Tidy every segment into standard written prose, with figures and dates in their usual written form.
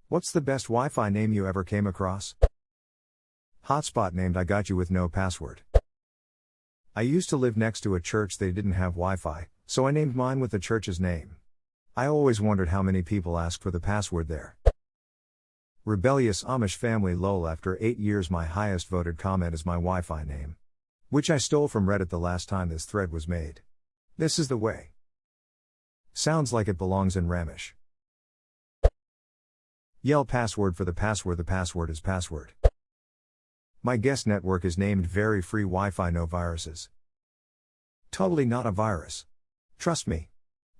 What's the best Wi-Fi name you ever came across? Hotspot named I got you with no password. I used to live next to a church they didn't have Wi-Fi, so I named mine with the church's name. I always wondered how many people ask for the password there. Rebellious Amish family lol. After 8 years my highest voted comment is my Wi-Fi name, which I stole from Reddit the last time this thread was made. This is the way. Sounds like it belongs in Ramish. Yell password for the password is password. My guest network is named Very Free Wi-Fi No Viruses. Totally not a virus. Trust me.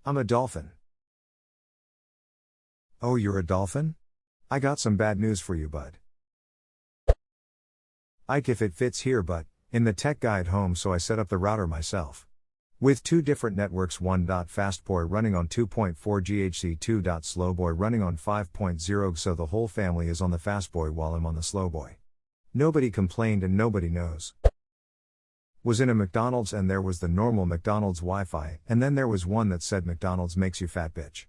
I'm a dolphin. Oh, you're a dolphin? I got some bad news for you, bud. Ike, if it fits here, but in the tech guide home, so I set up the router myself. With 2 different networks, 1.fastboy running on 2.4 GHz, 2.slowboy running on 5.0, so the whole family is on the fastboy while I'm on the slowboy. Nobody complained and nobody knows. Was in a McDonald's and there was the normal McDonald's Wi-Fi, and then there was one that said McDonald's makes you fat bitch.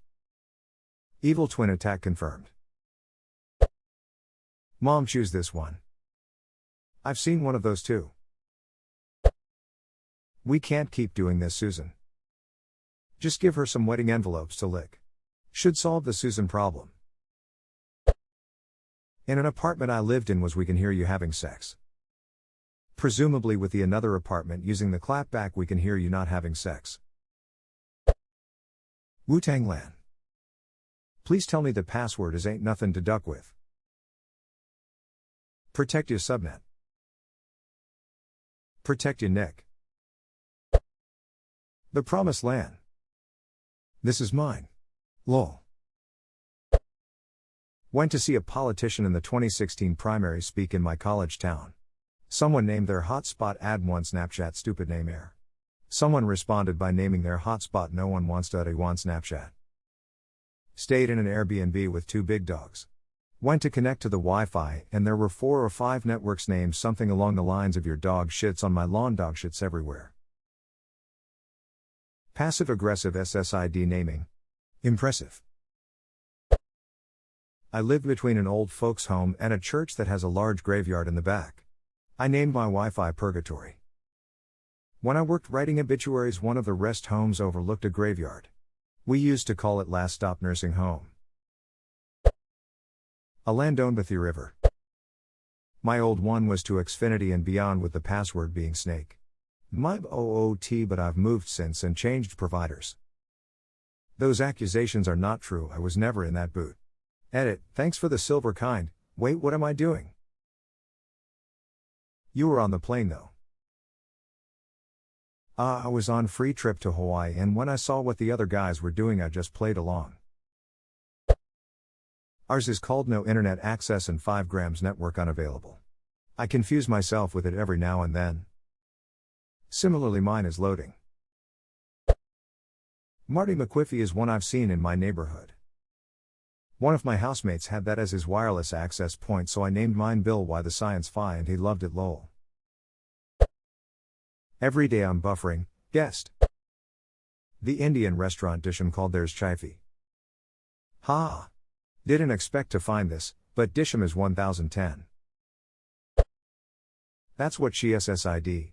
Evil twin attack confirmed. Mom, choose this one. I've seen one of those too. We can't keep doing this, Susan. Just give her some wedding envelopes to lick. Should solve the Susan problem. In an apartment I lived in was we can hear you having sex. Presumably with the another apartment using the clapback we can hear you not having sex. Wu-Tang Lan. Please tell me the password is ain't nothing to duck with. Protect your subnet. Protect your neck. The Promised Land. This is mine. Lol. Went to see a politician in the 2016 primary speak in my college town. Someone named their hotspot ad one Snapchat stupid name air. Someone responded by naming their hotspot no one wants to one Snapchat. Stayed in an Airbnb with 2 big dogs. Went to connect to the Wi-Fi and there were 4 or 5 networks named something along the lines of your dog shits on my lawn, dog shits everywhere. Passive-aggressive SSID naming. Impressive. I lived between an old folks' home and a church that has a large graveyard in the back. I named my Wi-Fi Purgatory. When I worked writing obituaries, one of the rest homes overlooked a graveyard. We used to call it Last Stop Nursing Home. A land owned by the river. My old one was to Xfinity and beyond with the password being snake. My OOT, but I've moved since and changed providers. Those accusations are not true. I was never in that boot. Edit, thanks for the silver kind. Wait, what am I doing? You were on the plane though. I was on free trip to Hawaii and when I saw what the other guys were doing I just played along. Ours is called no internet access and 5 grams network unavailable. I confuse myself with it every now and then. Similarly mine is loading. Marty McQuiffy is one I've seen in my neighborhood. One of my housemates had that as his wireless access point, so I named mine Bill Y the Science Fi and he loved it lol. Every day I'm buffering, guest. The Indian restaurant Disham called theirs Chaifi. Ha! Didn't expect to find this, but Disham is 1010. That's what she SSID.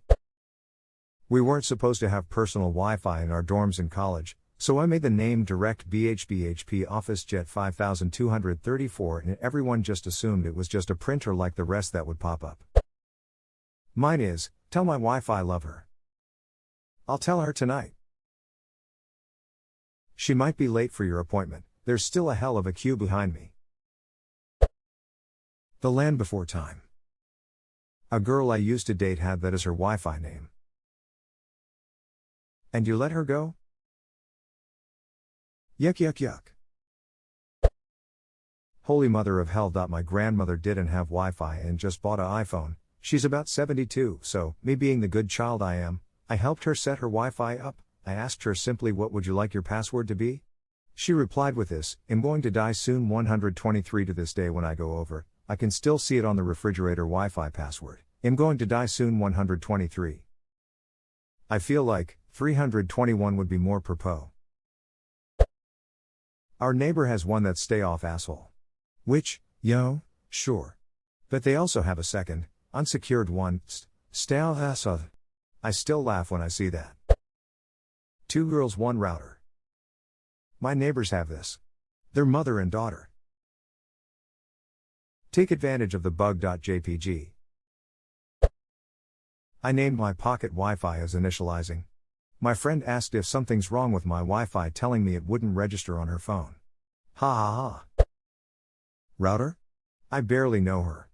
We weren't supposed to have personal Wi-Fi in our dorms in college, so I made the name Direct BHP Office Jet 5234 and everyone just assumed it was just a printer like the rest that would pop up. Mine is, tell my Wi-Fi love her. I'll tell her tonight. She might be late for your appointment, there's still a hell of a queue behind me. The Land Before Time. A girl I used to date had that as her Wi-Fi name. And you let her go? Yuck yuck yuck. Holy mother of hell. My grandmother didn't have Wi-Fi and just bought an iPhone. She's about 72, so, me being the good child I am, I helped her set her Wi-Fi up. I asked her simply, what would you like your password to be? She replied with this, I'm going to die soon 123. To this day when I go over, I can still see it on the refrigerator. Wi-Fi password, I'm going to die soon 123. I feel like 321 would be more propos. Our neighbor has one that's stay off asshole. Which, sure. But they also have a second, unsecured one, stale ass of. I still laugh when I see that. 2 girls, 1 router. My neighbors have this. Their mother and daughter. Take advantage of the bug.jpg. I named my pocket Wi-Fi as initializing. My friend asked if something's wrong with my Wi-Fi, telling me it wouldn't register on her phone. Ha ha ha. Router? I barely know her.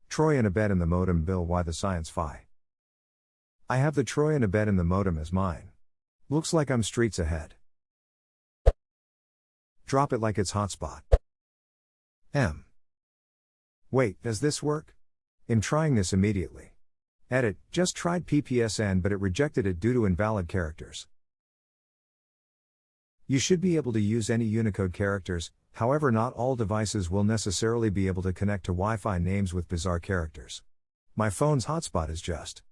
Troy in a bed in the modem. Bill, why the science fi? I have the Troy in a bed in the modem as mine. Looks like I'm streets ahead. Drop it like it's hotspot. Wait, does this work? I'm trying this immediately. Edit, just tried PPSN but it rejected it due to invalid characters. You should be able to use any Unicode characters, however not all devices will necessarily be able to connect to Wi-Fi names with bizarre characters. My phone's hotspot is just.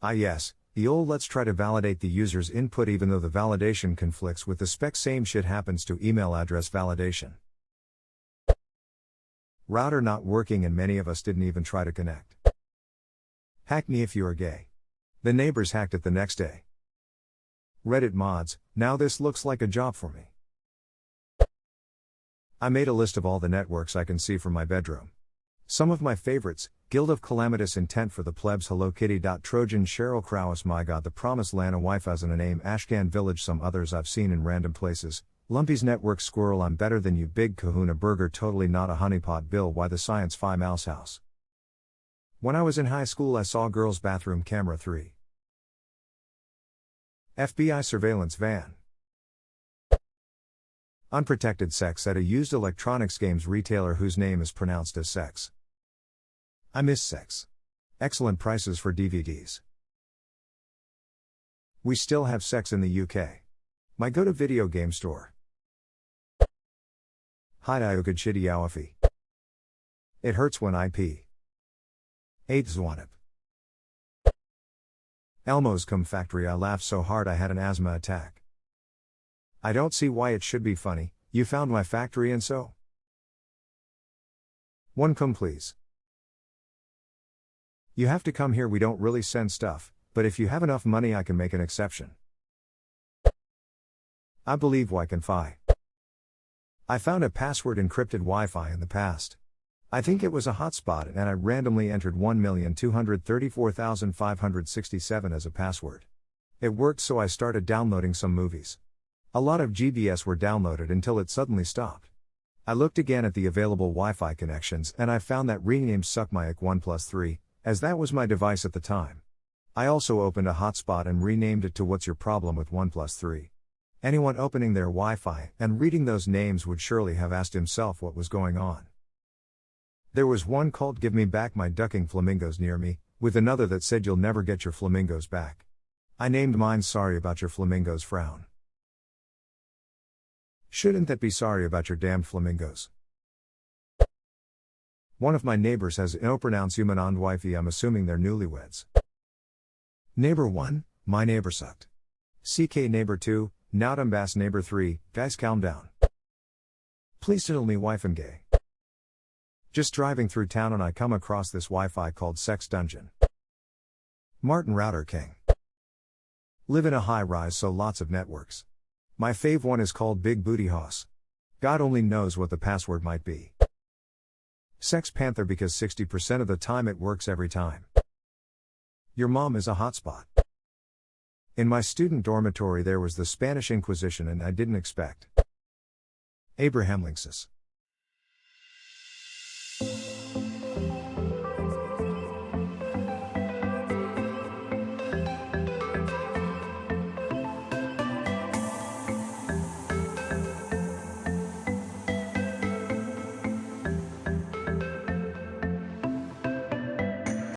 Yes, the old let's try to validate the user's input even though the validation conflicts with the spec. Same shit happens to email address validation. Router not working and many of us didn't even try to connect. Hack me if you are gay. The neighbors hacked it the next day. Reddit mods, now this looks like a job for me. I made a list of all the networks I can see from my bedroom. Some of my favorites: Guild of Calamitous Intent for the Plebs, Hello Kitty. Trojan, Cheryl Krauss, My God, The Promised Land, A Wife as in a Name, Ashcan Village. Some others I've seen in random places: Lumpy's Network, Squirrel, I'm Better Than You, Big Kahuna Burger, Totally Not a Honeypot, Bill, Why the Science Fi, Mouse House. When I was in high school I saw Girls Bathroom Camera 3. FBI Surveillance Van. Unprotected sex at a used electronics games retailer whose name is pronounced as sex. I miss sex. Excellent prices for DVDs. We still have sex in the UK. My go-to video game store. Hidayokud Shitty. It hurts when I pee. 8 Zwanip. Elmo's Cum Factory. I laughed so hard I had an asthma attack. I don't see why it should be funny. You found my factory and so? 1 Cum please. You have to come here. We don't really send stuff, but if you have enough money I can make an exception. I believe why can fi. I found a password encrypted Wi-Fi in the past. I think it was a hotspot and I randomly entered 1,234,567 as a password. It worked, so I started downloading some movies. A lot of GBS were downloaded until it suddenly stopped. I looked again at the available Wi-Fi connections and I found that renamed Suckmyic 1+3, as that was my device at the time. I also opened a hotspot and renamed it to What's Your Problem with 1+3. Anyone opening their Wi-Fi and reading those names would surely have asked himself what was going on. There was one called Give Me Back My Ducking Flamingos near me, with another that said You'll Never Get Your Flamingos Back. I named mine Sorry About Your Flamingos Frown. Shouldn't that be Sorry About Your Damned Flamingos? One of my neighbors has inopronounce human and wifey. I'm assuming they're newlyweds. Neighbor 1, my neighbor sucked. CK Neighbor 2, Naudum Bass Neighbor 3, guys calm down. Please tell me wife am gay. Just driving through town and I come across this Wi-Fi called Sex Dungeon. Martin Router King. Live in a high rise, so lots of networks. My fave one is called Big Booty Hoss. God only knows what the password might be. Sex Panther, because 60% of the time it works every time. Your mom is a hotspot. In my student dormitory there was the Spanish Inquisition and I didn't expect. Abraham Linksys.